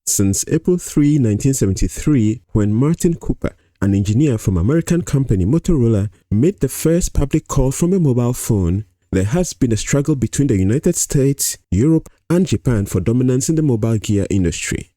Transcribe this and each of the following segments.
since April 3, 1973, when Martin Cooper, an engineer from American company Motorola, made the first public call from a mobile phone. There has been a struggle between the United States, Europe, and Japan for dominance in the mobile gear industry.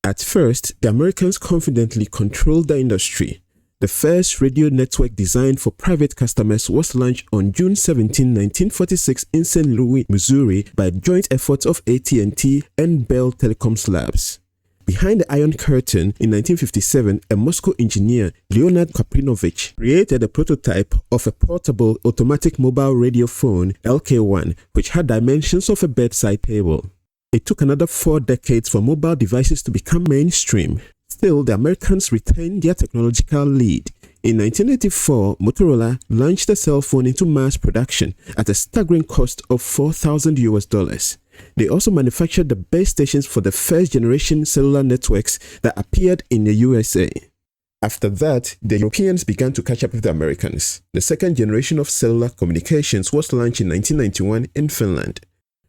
At first, the Americans confidently controlled the industry. The first radio network designed for private customers was launched on June 17, 1946 in St. Louis, Missouri by joint efforts of AT&T and Bell Telecoms Labs. Behind the Iron Curtain, in 1957, a Moscow engineer, Leonard Kaprinovich, created a prototype of a portable automatic mobile radio phone, LK1, which had dimensions of a bedside table. It took another 4 decades for mobile devices to become mainstream. Still, the Americans retained their technological lead. In 1984, Motorola launched the cell phone into mass production at a staggering cost of $4,000. They also manufactured the base stations for the first generation cellular networks that appeared in the USA. After that, the Europeans began to catch up with the Americans. The second generation of cellular communications was launched in 1991 in Finland.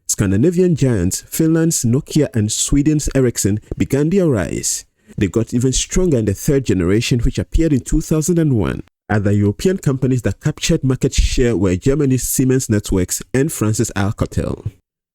Scandinavian giants Finland's Nokia and Sweden's Ericsson began their rise. They got even stronger in the third generation, which appeared in 2001. Other European companies that captured market share were Germany's Siemens Networks and France's Alcatel.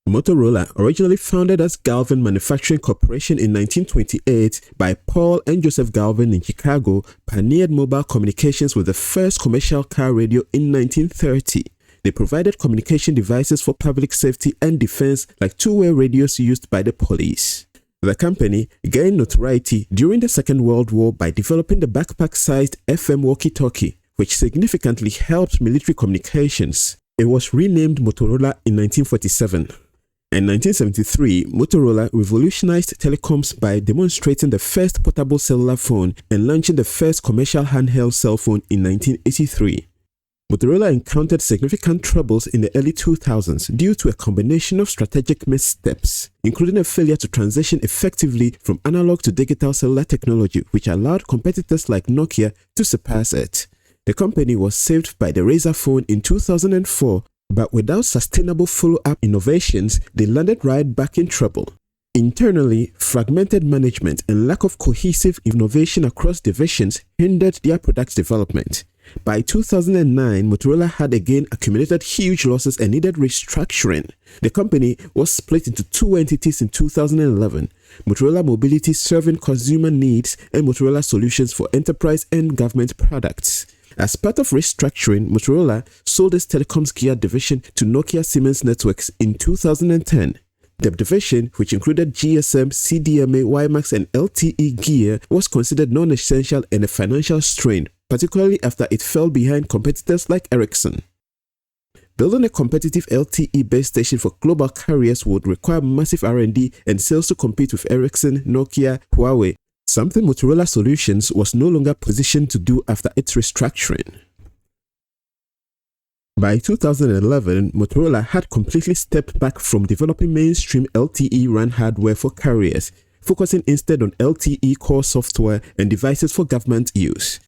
Motorola, originally founded as Galvin Manufacturing Corporation in 1928 by Paul and Joseph Galvin in Chicago, pioneered mobile communications with the first commercial car radio in 1930. They provided communication devices for public safety and defense like two-way radios used by the police. The company gained notoriety during the Second World War by developing the backpack-sized FM walkie-talkie, which significantly helped military communications. It was renamed Motorola in 1947. In 1973, Motorola revolutionized telecoms by demonstrating the first portable cellular phone and launching the first commercial handheld cell phone in 1983. Motorola encountered significant troubles in the early 2000s due to a combination of strategic missteps, including a failure to transition effectively from analog to digital cellular technology, which allowed competitors like Nokia to surpass it. The company was saved by the Razr phone in 2004, but without sustainable follow-up innovations, they landed right back in trouble. Internally, fragmented management and lack of cohesive innovation across divisions hindered their product development. By 2009, Motorola had again accumulated huge losses and needed restructuring. The company was split into 2 entities in 2011, Motorola Mobility serving consumer needs and Motorola Solutions for enterprise and government products. As part of restructuring, Motorola sold its telecoms gear division to Nokia Siemens Networks in 2010. The division, which included GSM, CDMA, WiMAX, and LTE gear, was considered non-essential and a financial strain, particularly after it fell behind competitors like Ericsson. Building a competitive LTE base station for global carriers would require massive R&D and sales to compete with Ericsson, Nokia, Huawei, something Motorola Solutions was no longer positioned to do after its restructuring. By 2011, Motorola had completely stepped back from developing mainstream LTE RAN hardware for carriers, focusing instead on LTE core software and devices for government use.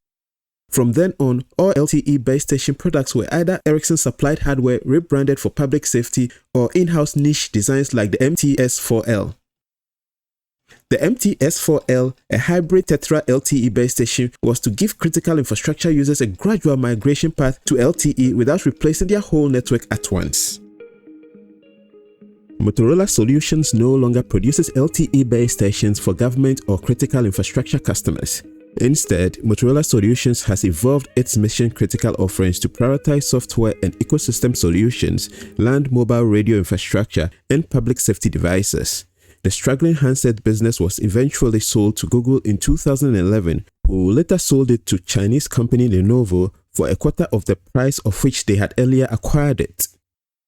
From then on, all LTE base station products were either Ericsson-supplied hardware rebranded for public safety or in-house niche designs like the MTS4L. The MTS4L, a hybrid Tetra LTE base station, was to give critical infrastructure users a gradual migration path to LTE without replacing their whole network at once. Motorola Solutions no longer produces LTE base stations for government or critical infrastructure customers. Instead, Motorola Solutions has evolved its mission-critical offerings to prioritize software and ecosystem solutions, land mobile radio infrastructure, and public safety devices. The struggling handset business was eventually sold to Google in 2011, who later sold it to Chinese company Lenovo for a quarter of the price of which they had earlier acquired it.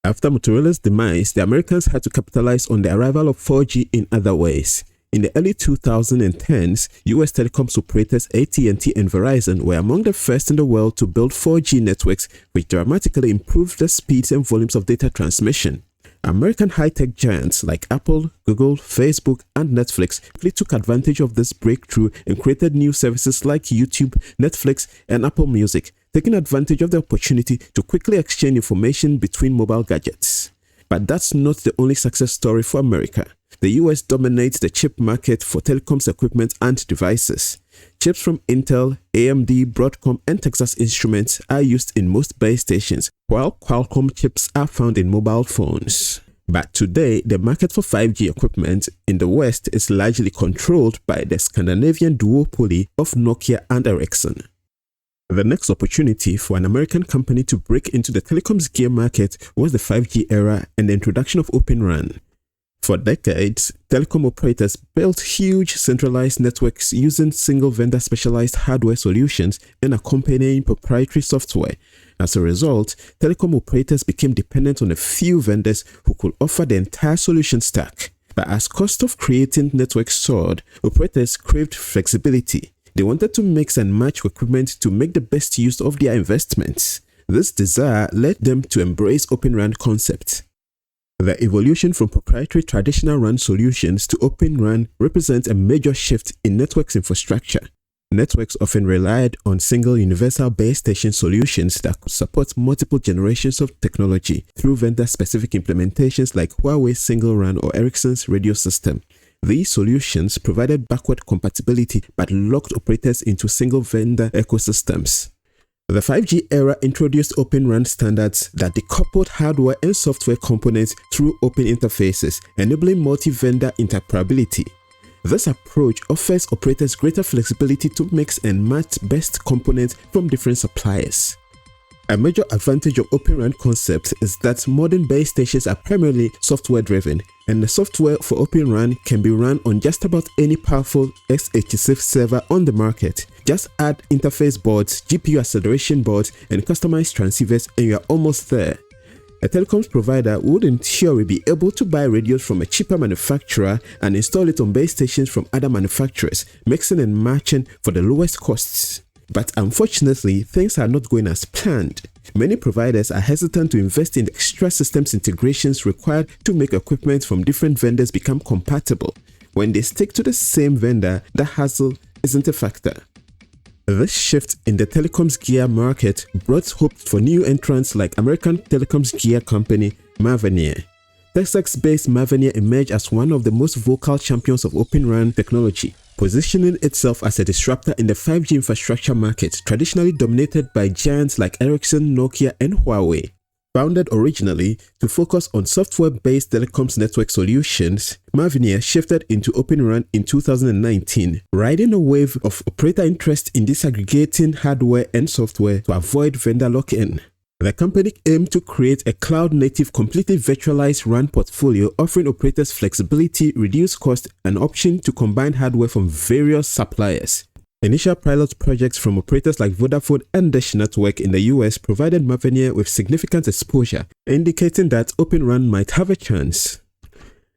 After Motorola's demise, the Americans had to capitalize on the arrival of 4G in other ways. In the early 2010s, US telecoms operators AT&T and Verizon were among the first in the world to build 4G networks, which dramatically improved the speeds and volumes of data transmission. American high-tech giants like Apple, Google, Facebook, and Netflix quickly took advantage of this breakthrough and created new services like YouTube, Netflix, and Apple Music, taking advantage of the opportunity to quickly exchange information between mobile gadgets. But that's not the only success story for America. The US dominates the chip market for telecoms equipment and devices. Chips from Intel, AMD, Broadcom, and Texas Instruments are used in most base stations, while Qualcomm chips are found in mobile phones. But today, the market for 5G equipment in the West is largely controlled by the Scandinavian duopoly of Nokia and Ericsson. The next opportunity for an American company to break into the telecoms gear market was the 5G era and the introduction of OpenRAN. For decades, telecom operators built huge centralized networks using single-vendor specialized hardware solutions and accompanying proprietary software. As a result, telecom operators became dependent on a few vendors who could offer the entire solution stack. But as cost of creating networks soared, operators craved flexibility. They wanted to mix and match equipment to make the best use of their investments. This desire led them to embrace OpenRAN concept. The evolution from proprietary traditional RAN solutions to OpenRAN represents a major shift in networks infrastructure. Networks often relied on single universal base station solutions that could support multiple generations of technology through vendor-specific implementations like Huawei's Single RAN or Ericsson's radio system. These solutions provided backward compatibility but locked operators into single-vendor ecosystems. The 5G era introduced OpenRAN standards that decoupled hardware and software components through open interfaces, enabling multi-vendor interoperability. This approach offers operators greater flexibility to mix and match best components from different suppliers. A major advantage of OpenRAN concept is that modern base stations are primarily software-driven, and the software for OpenRAN can be run on just about any powerful x86 server on the market. Just add interface boards, GPU acceleration boards, and customized transceivers and you're almost there. A telecoms provider would in theory be able to buy radios from a cheaper manufacturer and install it on base stations from other manufacturers, mixing and matching for the lowest costs. But unfortunately, things are not going as planned. Many providers are hesitant to invest in the extra systems integrations required to make equipment from different vendors become compatible. When they stick to the same vendor, the hassle isn't a factor. This shift in the telecoms gear market brought hope for new entrants like American telecoms gear company Mavenir. Texas-based Mavenir emerged as one of the most vocal champions of OpenRAN technology, positioning itself as a disruptor in the 5G infrastructure market, traditionally dominated by giants like Ericsson, Nokia, and Huawei. Founded originally to focus on software-based telecoms network solutions, Mavenir shifted into OpenRAN in 2019, riding a wave of operator interest in disaggregating hardware and software to avoid vendor lock-in. The company aimed to create a cloud-native, completely virtualized RAN portfolio offering operators flexibility, reduced cost, and option to combine hardware from various suppliers. Initial pilot projects from operators like Vodafone and Dish Network in the US provided Mavenir with significant exposure, indicating that OpenRAN might have a chance.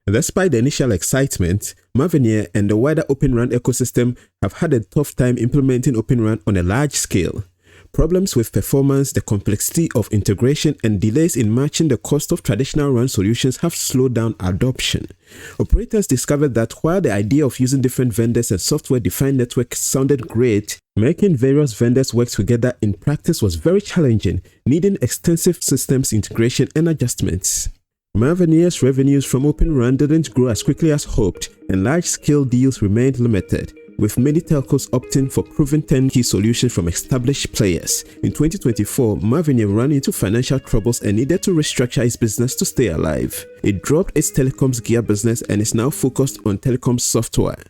Despite the initial excitement, Mavenir and the wider OpenRAN ecosystem have had a tough time implementing OpenRAN on a large scale. Problems with performance, the complexity of integration, and delays in matching the cost of traditional RAN solutions have slowed down adoption. Operators discovered that while the idea of using different vendors and software-defined networks sounded great, making various vendors work together in practice was very challenging, needing extensive systems integration and adjustments. Mavenir's revenues from OpenRAN didn't grow as quickly as hoped, and large-scale deals remained limited, with many telcos opting for proven turnkey solutions from established players. In 2024, Mavenir ran into financial troubles and needed to restructure its business to stay alive. It dropped its telecoms gear business and is now focused on telecoms software.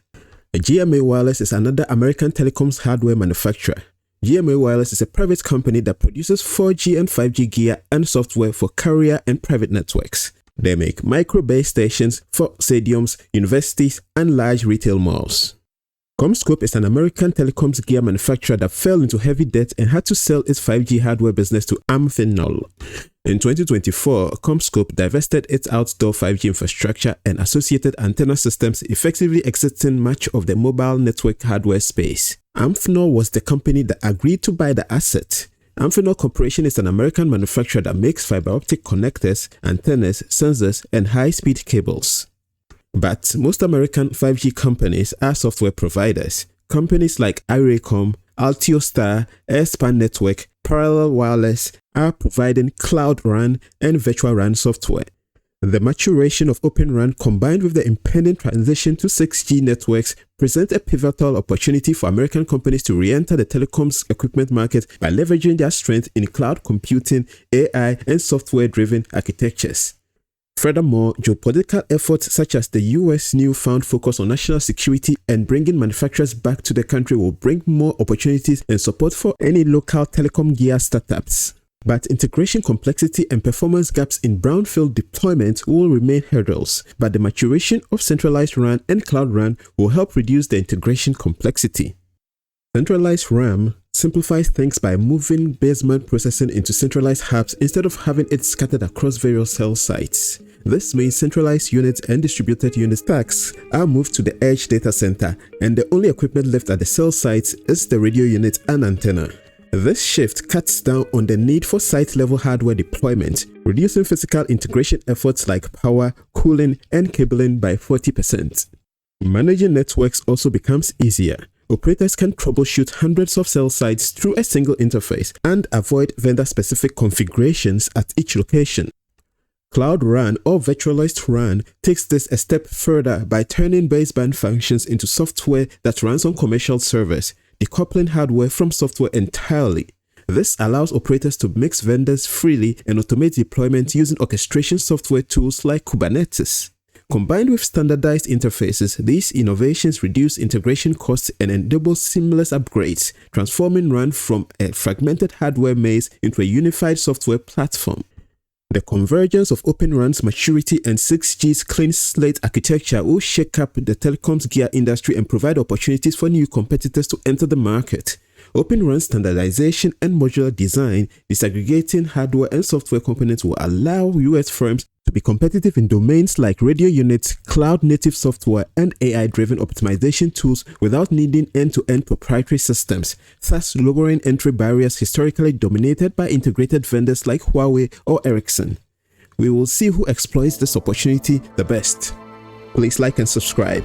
GMA Wireless is another American telecoms hardware manufacturer. GMA Wireless is a private company that produces 4G and 5G gear and software for carrier and private networks. They make micro base stations for stadiums, universities, and large retail malls. CommScope is an American telecoms gear manufacturer that fell into heavy debt and had to sell its 5G hardware business to Amphenol. In 2024, CommScope divested its outdoor 5G infrastructure and associated antenna systems, effectively exiting much of the mobile network hardware space. Amphenol was the company that agreed to buy the asset. Amphenol Corporation is an American manufacturer that makes fiber optic connectors, antennas, sensors, and high-speed cables. But most American 5G companies are software providers. Companies like ArrayCom, Altiostar, Airspan Network, Parallel Wireless are providing CloudRan and virtual RAN software. The maturation of OpenRAN combined with the impending transition to 6G networks present a pivotal opportunity for American companies to re-enter the telecoms equipment market by leveraging their strength in cloud computing, AI, and software-driven architectures. Furthermore, geopolitical efforts such as the US' newfound focus on national security and bringing manufacturers back to the country will bring more opportunities and support for any local telecom gear startups. But integration complexity and performance gaps in brownfield deployment will remain hurdles, but the maturation of centralized RAN and CloudRan will help reduce the integration complexity. Centralized RAM simplifies things by moving baseband processing into centralized hubs instead of having it scattered across various cell sites. This means centralized units and distributed unit stacks are moved to the edge data center, and the only equipment left at the cell sites is the radio unit and antenna. This shift cuts down on the need for site-level hardware deployment, reducing physical integration efforts like power, cooling, and cabling by 40%. Managing networks also becomes easier. Operators can troubleshoot hundreds of cell sites through a single interface and avoid vendor-specific configurations at each location. CloudRan or virtualized RAN takes this a step further by turning baseband functions into software that runs on commercial servers, decoupling hardware from software entirely. This allows operators to mix vendors freely and automate deployment using orchestration software tools like Kubernetes. Combined with standardized interfaces, these innovations reduce integration costs and enable seamless upgrades, transforming RAN from a fragmented hardware maze into a unified software platform. The convergence of OpenRAN's maturity and 6G's clean slate architecture will shake up the telecoms gear industry and provide opportunities for new competitors to enter the market. OpenRAN standardization and modular design, disaggregating hardware and software components will allow US firms to be competitive in domains like radio units, cloud-native software, and AI-driven optimization tools without needing end-to-end proprietary systems, thus lowering entry barriers historically dominated by integrated vendors like Huawei or Ericsson. We will see who exploits this opportunity the best. Please like and subscribe.